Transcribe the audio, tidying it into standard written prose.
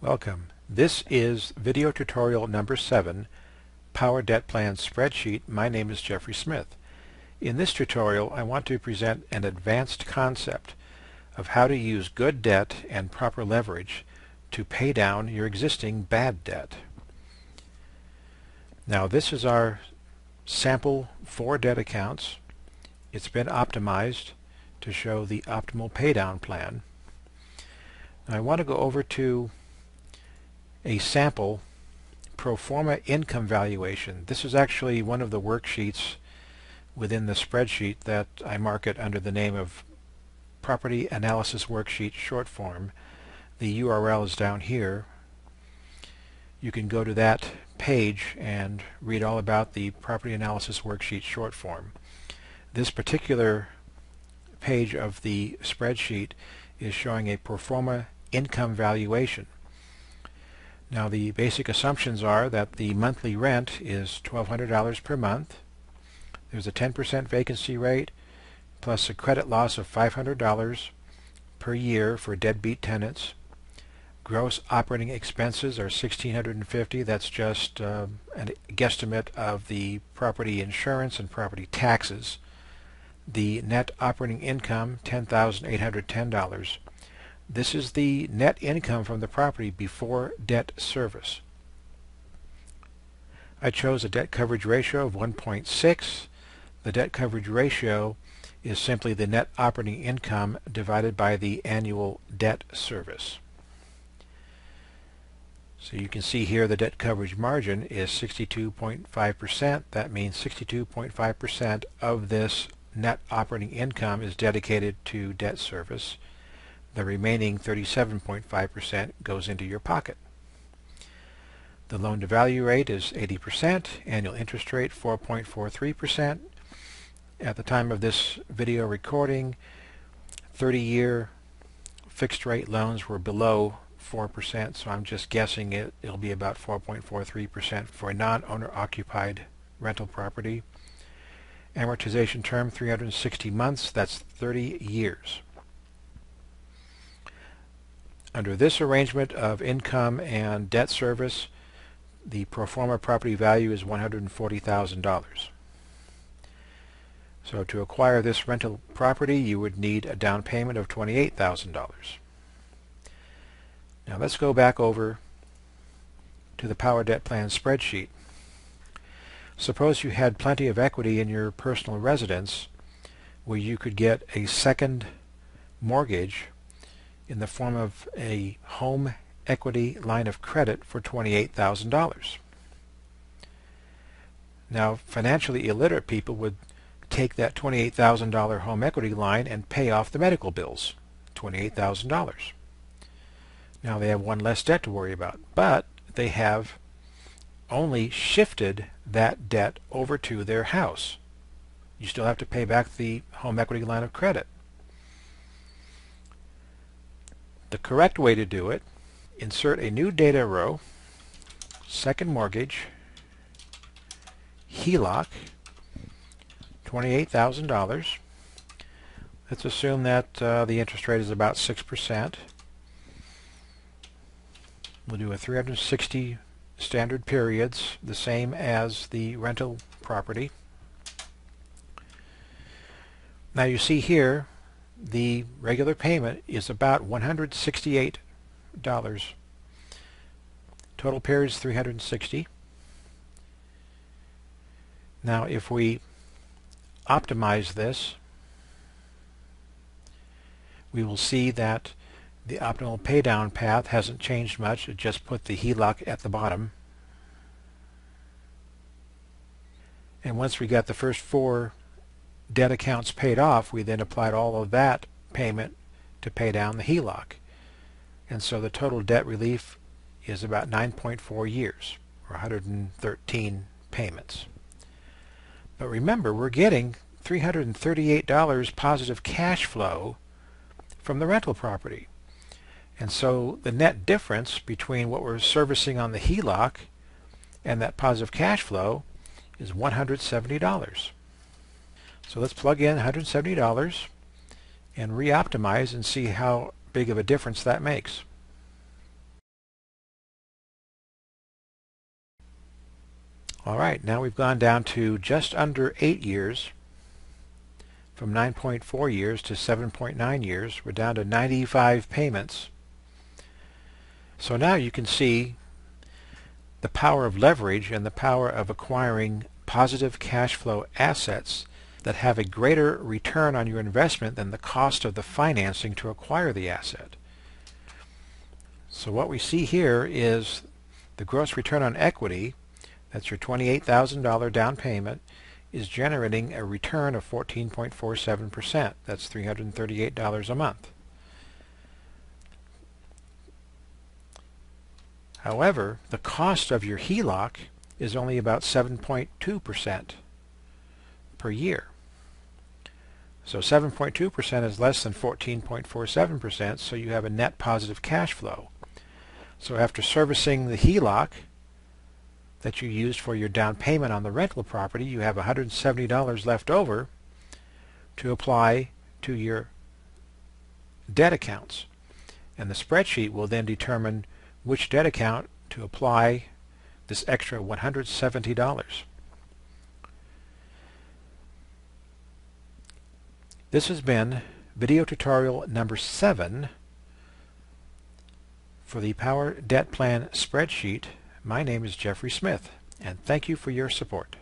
Welcome. This is video tutorial number 7, Power Debt Plan Spreadsheet. My name is Jeffrey Smith. In this tutorial, I want to present an advanced concept of how to use good debt and proper leverage to pay down your existing bad debt. Now, this is our sample 4 debt accounts. It's been optimized to show the optimal paydown plan. Now, I want to go over to a sample pro forma income valuation. This is actually one of the worksheets within the spreadsheet that I market under the name of Property Analysis Worksheet short form. The URL is down here. You can go to that page and read all about the Property Analysis Worksheet short form. This particular page of the spreadsheet is showing a pro forma income valuation. Now, the basic assumptions are that the monthly rent is $1,200 per month. There's a 10% vacancy rate plus a credit loss of $500 per year for deadbeat tenants. Gross operating expenses are $1,650. That's just a guesstimate of the property insurance and property taxes. The net operating income, $10,810. This is the net income from the property before debt service. I chose a debt coverage ratio of 1.6. The debt coverage ratio is simply the net operating income divided by the annual debt service. So you can see here the debt coverage margin is 62.5%. That means 62.5% of this net operating income is dedicated to debt service. The remaining 37.5% goes into your pocket. The loan-to-value rate is 80%, annual interest rate 4.43%. At the time of this video recording, 30-year fixed-rate loans were below 4%, so I'm just guessing it'll be about 4.43% for a non-owner occupied rental property. Amortization term 360 months, that's 30 years. Under this arrangement of income and debt service, the pro forma property value is $140,000. So to acquire this rental property, you would need a down payment of $28,000. Now let's go back over to the Power Debt Plan spreadsheet. Suppose you had plenty of equity in your personal residence where you could get a second mortgage in the form of a home equity line of credit for $28,000. Now, financially illiterate people would take that $28,000 home equity line and pay off the medical bills, $28,000. Now they have one less debt to worry about, but they have only shifted that debt over to their house. You still have to pay back the home equity line of credit. The correct way to do it, insert a new data row, second mortgage, HELOC, $28,000. Let's assume that the interest rate is about 6%. We'll do a 360 standard periods, the same as the rental property. Now you see here the regular payment is about $168. Total period is 360. Now if we optimize this, we will see that the optimal paydown path hasn't changed much. It just put the HELOC at the bottom. And once we got the first 4 debt accounts paid off, we then applied all of that payment to pay down the HELOC. And so the total debt relief is about 9.4 years, or 113 payments. But remember, we're getting $338 positive cash flow from the rental property. And so the net difference between what we're servicing on the HELOC and that positive cash flow is $170. So let's plug in $170 and re-optimize and see how big of a difference that makes. Alright, now we've gone down to just under 8 years, from 9.4 years to 7.9 years. We're down to 95 payments. So now you can see the power of leverage and the power of acquiring positive cash flow assets that have a greater return on your investment than the cost of the financing to acquire the asset. So what we see here is the gross return on equity, that's your $28,000 down payment, is generating a return of 14.47%. That's $338 a month. However, the cost of your HELOC is only about 7.2% per year. So 7.2% is less than 14.47%, so you have a net positive cash flow. So after servicing the HELOC that you used for your down payment on the rental property, you have $170 left over to apply to your debt accounts. And the spreadsheet will then determine which debt account to apply this extra $170. This has been video tutorial number 7 for the Power Debt Plan spreadsheet. My name is Jeffrey Smith, and thank you for your support.